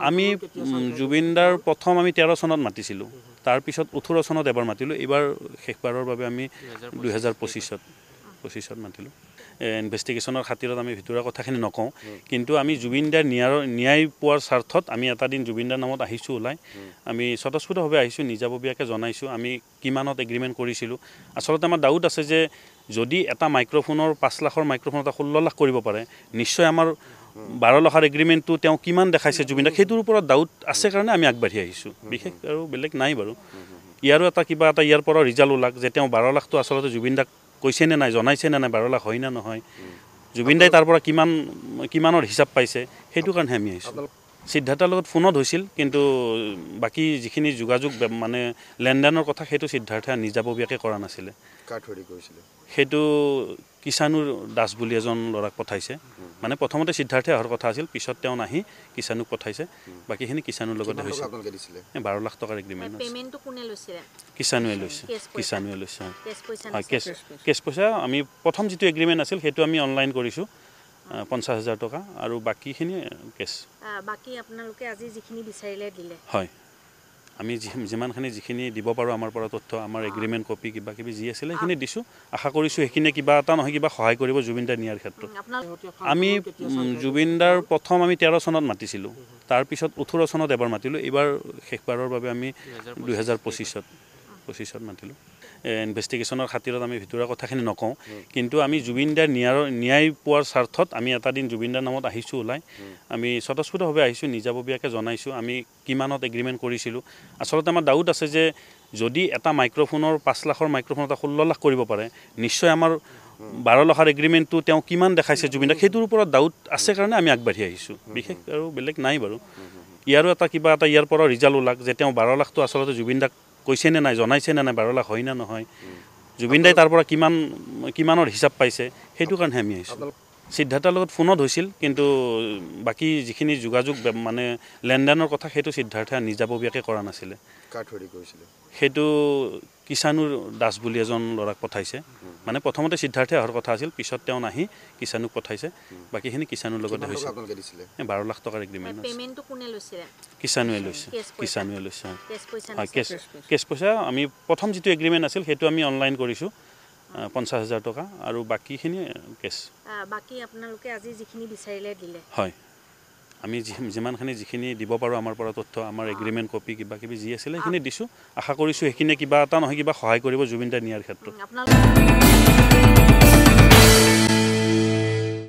আমি জুবিনদাৰ প্ৰথম আমি 13 চনত মাতিছিলোঁ, তাৰপিছত 18 চনত এবাৰ মাতিলোঁ, এইবাৰ শেষবাৰৰ বাবে আমি 2025ত মাতিলোঁ। ইনভেষ্টিগেশ্যনৰ খাতিৰত আমি ভিতৰুৱা কথাখিনি নকওঁ, কিন্তু আমি জুবিনদাৰ ন্যায় পোৱাৰ স্বাৰ্থত আমি এটা দিন জুবিনদাৰ নামত আহিছোঁ ওলাই। আমি স্বতঃস্ফূৰ্তভাৱে আহিছোঁ, নিজাববীয়াকৈ জনাইছোঁ আমি কিমানত এগ্ৰিমেণ্ট কৰিছিলোঁ। আচলতে আমাৰ ডাউট আছে যে যদি এটা মাইক্ৰফোনৰ 5 লাখৰ মাইক্ৰফোন এটা 16 লাখ কৰিব পাৰে, নিশ্চয় আমাৰ 12 লাখৰ এগ্ৰিমেণ্টটো তেওঁ কিমান দেখাইছে জুবিনদাক, সেইটোৰ ওপৰত ডাউট আছে কাৰণে আমি আগবাঢ়ি আহিছোঁ। বিশেষ আৰু বেলেগ নাই বাৰু। ইয়াৰো কিবা এটা ইয়াৰ পৰা ৰিজাল্ট ওলাক যে তেওঁ 12 লাখটো আচলতে জুবিনদাক কৈছে নে নাই, জনাইছে নে নাই 12 লাখ হয় না নহয়, জুবিনদাই তাৰ পৰা কিমানৰ হিচাপ পাইছে, সেইটো কাৰণে আমি আহিছোঁ। সিদ্ধাৰ্থৰ লগত ফোনত হৈছিল, কিন্তু বাকী যিখিনি যোগাযোগ মানে লেনদেনৰ কথা সেইটো সিদ্ধাৰ্থে নিজাববীয়াকৈ কৰা নাছিলে। সেইটো কিষাণুৰ দাস বুলি এজন ল'ৰাক পঠাইছে। মানে প্ৰথমতে সিদ্ধাৰ্থে অহাৰ কথা আছিল, পিছত তেওঁ নাহি কিষাণুক পঠাইছে। বাকীখিনি কিষাণুৰ লগতে হৈছে। 12 লাখ টকাৰ এগ্ৰিমেণ্ট কিষাণুৱে লৈছে। কেছ পইচা আমি প্ৰথম যিটো এগ্ৰিমেণ্ট আছিল সেইটো আমি অনলাইন কৰিছোঁ 50,000 টকা, আৰু বাকীখিনি কেছ। বাকী আপোনালোকে আজি যিখিনি বিচাৰিলে দিলে? হয়, আমি যিখিনি দিব পাৰোঁ আমাৰ পৰা তথ্য, আমাৰ এগ্ৰিমেণ্ট কপি কিবা কিবি যি আছিলে সেইখিনি দিছোঁ। আশা কৰিছোঁ সেইখিনি কিবা এটা নহয় কিবা সহায় কৰিব জুবিনদাৰ নিয়াৰ ক্ষেত্ৰত। আমি জুবিনদাৰ প্ৰথম আমি 13 চনত মাতিছিলোঁ, তাৰপিছত 18 চনত এবাৰ মাতিলোঁ, এইবাৰ শেষবাৰৰ বাবে আমি 2025ত মাতিলোঁ। ইনভেষ্টিগেশ্যনৰ খাতিৰত আমি ভিতৰুৱা কথাখিনি নকওঁ, কিন্তু আমি জুবিনদাৰ ন্যায় পোৱাৰ স্বাৰ্থত আমি এটা দিন জুবিনদাৰ নামত আহিছোঁ ওলাই। আমি স্বতঃস্ফূৰ্তভাৱে আহিছোঁ, নিজাববীয়াকৈ জনাইছোঁ আমি কিমানত এগ্ৰিমেণ্ট কৰিছিলোঁ। আচলতে আমাৰ ডাউট আছে যে যদি এটা মাইক্ৰফোনৰ 5 লাখৰ মাইক্ৰফোন এটা 16 লাখ কৰিব পাৰে, নিশ্চয় আমাৰ 12 লাখৰ এগ্ৰিমেণ্টটো তেওঁ কিমান দেখাইছে জুবিনদাক, সেইটোৰ ওপৰত ডাউট আছে কাৰণে আমি আগবাঢ়ি আহিছোঁ। বিশেষ আৰু বেলেগ নাই বাৰু। ইয়াৰো কিবা এটা ইয়াৰ পৰা ৰিজাল্ট ওলাক যে তেওঁ 12 লাখটো আচলতে জুবিনদাক কৈছে নে নাই, জনাইছে নে নাই 12 লাখ হয় না নহয়, জুবিনদাই তাৰ পৰা কিমানৰ হিচাপ পাইছে, সেইটো কাৰণে আমি আহিছোঁ। সিদ্ধাৰ্থৰ লগত ফোনত হৈছিল, কিন্তু বাকী যিখিনি যোগাযোগ মানে লেনদেনৰ কথা সেইটো সিদ্ধাৰ্থে নিজাববীয়াকৈ কৰা নাছিলে। সেইটো কিষাণুৰ দাস বুলি এজন ল'ৰাক পঠাইছে। মানে প্ৰথমতে সিদ্ধাৰ্থে অহাৰ কথা আছিল, পিছত তেওঁ নাহি কিষাণুক পঠাইছে। বাকীখিনি কিষাণুৰ লগতে হৈছে। 12 লাখ টকাৰ এগ্ৰিমেণ্ট কিষাণুৱে লৈছে। কেছ পইচা আমি প্ৰথম যিটো এগ্ৰিমেণ্ট আছিল সেইটো আমি অনলাইন কৰিছোঁ 50,000 টকা, আৰু বাকীখিনি কেছ। বাকী আপোনালোকে আজি যিখিনি বিচাৰিলে দিলে? হয়, আমি যিখিনি দিব পাৰোঁ আমাৰ পৰা তথ্য, আমাৰ এগ্ৰিমেণ্ট কপি কিবা কিবি যি আছিলে সেইখিনি দিছোঁ। আশা কৰিছোঁ সেইখিনি কিবা এটা নহয় কিবা সহায় কৰিব জুবিনদাৰ নিয়াৰ ক্ষেত্ৰত।